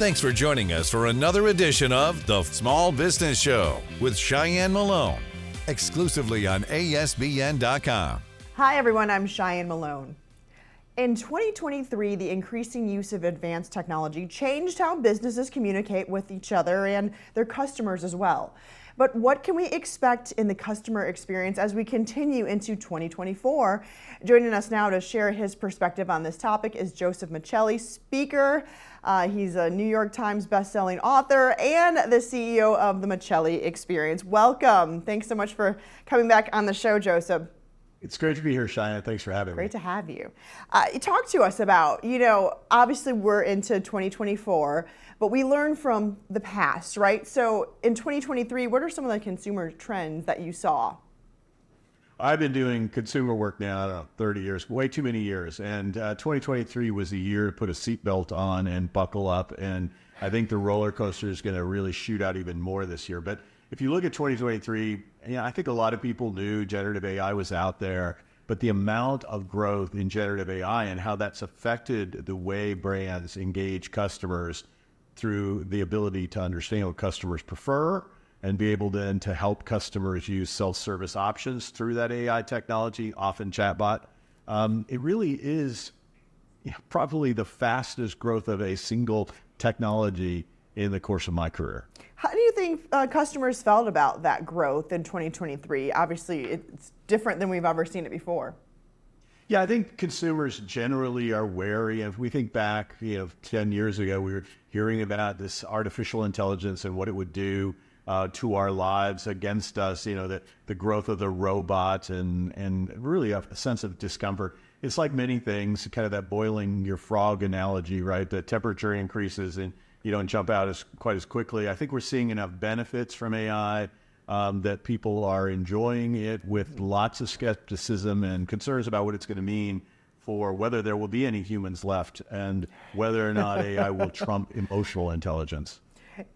Thanks for joining us for another edition of The Small Business Show with Cheyenne Malone, exclusively on ASBN.com. Hi everyone, I'm Cheyenne Malone. In 2023, the increasing use of advanced technology changed how businesses communicate with each other and their customers as well. But what can we expect in the customer experience as we continue into 2024? Joining us now to share his perspective on this topic is Joseph Michelli, speaker. He's a New York Times bestselling author and the CEO of the Michelli Experience. Welcome. Thanks so much for coming back on the show, Joseph. It's great to be here, Cheyenne. Thanks for having me. Great to have you. Talk to us about, obviously we're into 2024, but we learn from the past, right? So in 2023, what are some of the consumer trends that you saw? I've been doing consumer work now, I don't know, 30 years, way too many years. And 2023 was the year to put a seatbelt on and buckle up. And I think the roller coaster is going to really shoot out even more this year. But if you look at 2023, I think a lot of people knew generative AI was out there, but the amount of growth in generative AI and how that's affected the way brands engage customers through the ability to understand what customers prefer and be able then to help customers use self-service options through that AI technology, often chatbot. It really is probably the fastest growth of a single technology in the course of my career. How do you think customers felt about that growth in 2023? Obviously, it's different than we've ever seen it before. Yeah, I think consumers generally are wary. If we think back, 10 years ago, we were hearing about this artificial intelligence and what it would do to our lives against us, the growth of the robots and really a sense of discomfort. It's like many things, kind of that boiling your frog analogy, right? The temperature increases and you don't jump out quite as quickly. I think we're seeing enough benefits from AI that people are enjoying it with lots of skepticism and concerns about what it's going to mean for whether there will be any humans left and whether or not AI will trump emotional intelligence.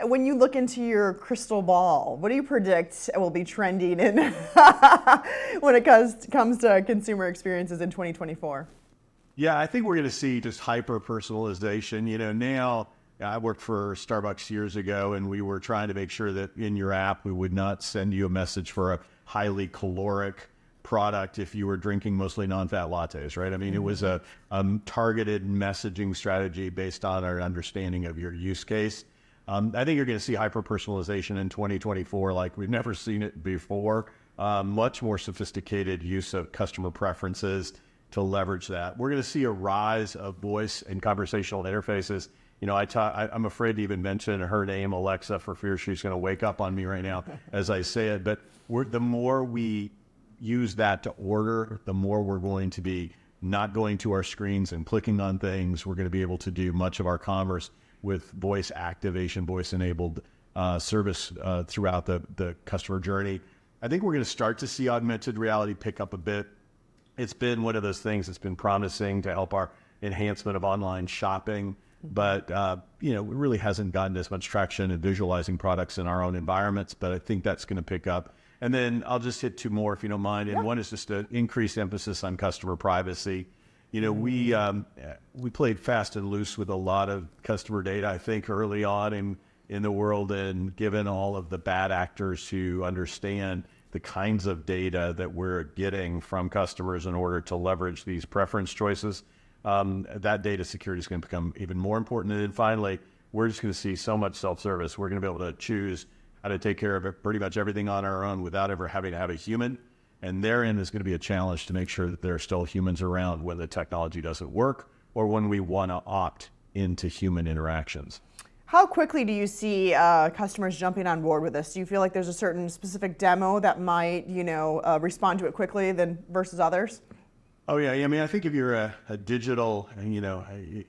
When you look into your crystal ball, what do you predict will be trending in when it comes to consumer experiences in 2024? Yeah, I think we're going to see just hyper-personalization. Now I worked for Starbucks years ago, and we were trying to make sure that in your app, we would not send you a message for a highly caloric product if you were drinking mostly non-fat lattes, right? I mean, it was a targeted messaging strategy based on our understanding of your use case. I think you're going to see hyper-personalization in 2024 like we've never seen it before. Much more sophisticated use of customer preferences to leverage that. We're going to see a rise of voice and conversational interfaces. I'm afraid to even mention her name, Alexa, for fear she's going to wake up on me right now as I say it. But the more we use that to order, the more we're going to be not going to our screens and clicking on things. We're going to be able to do much of our commerce with voice activation, voice-enabled service throughout the customer journey. I think we're going to start to see augmented reality pick up a bit. It's been one of those things that's been promising to help our enhancement of online shopping. But, it really hasn't gotten as much traction in visualizing products in our own environments, but I think that's going to pick up. And then I'll just hit two more, if you don't mind. And one is just an increased emphasis on customer privacy. We played fast and loose with a lot of customer data, I think, early on in the world. And given all of the bad actors who understand the kinds of data that we're getting from customers in order to leverage these preference choices, that data security is going to become even more important. And then finally, we're just going to see so much self-service. We're going to be able to choose how to take care of pretty much everything on our own without ever having to have a human. And therein is going to be a challenge to make sure that there are still humans around when the technology doesn't work or when we want to opt into human interactions. How quickly do you see customers jumping on board with this? Do you feel like there's a certain specific demo that might, respond to it quickly than versus others? Oh yeah, I mean, I think if you're a digital,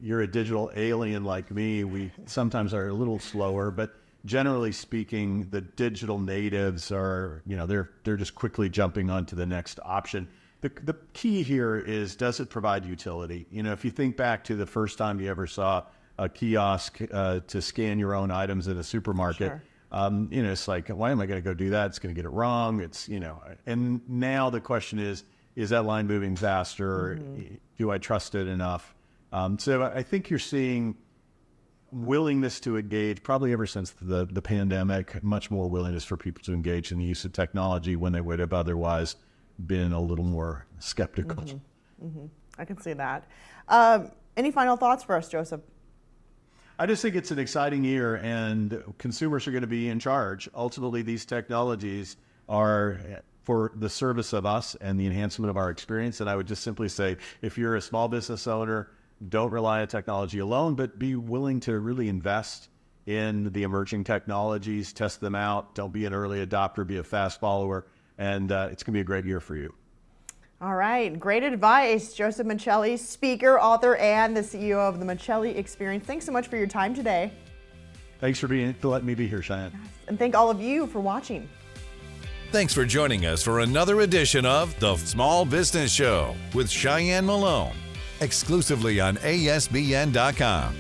you're a digital alien like me, we sometimes are a little slower, but generally speaking, the digital natives are, they're just quickly jumping onto the next option. The key here is, does it provide utility? If you think back to the first time you ever saw a kiosk to scan your own items in a supermarket, sure. It's like, why am I going to go do that? It's going to get it wrong. And now the question is that line moving faster? Mm-hmm. Do I trust it enough? So I think you're seeing willingness to engage, probably ever since the pandemic, much more willingness for people to engage in the use of technology when they would have otherwise been a little more skeptical. I can see that. Any final thoughts for us, Joseph? I just think it's an exciting year, and consumers are going to be in charge. Ultimately, these technologies are for the service of us and the enhancement of our experience. And I would just simply say, if you're a small business owner, don't rely on technology alone, but be willing to really invest in the emerging technologies, test them out. Don't be an early adopter, be a fast follower, and it's going to be a great year for you. All right, great advice. Joseph Michelli, speaker, author, and the CEO of the Michelli Experience. Thanks so much for your time today. Thanks for letting me be here, Cheyenne. Yes. And thank all of you for watching. Thanks for joining us for another edition of The Small Business Show with Cheyenne Malone, exclusively on ASBN.com.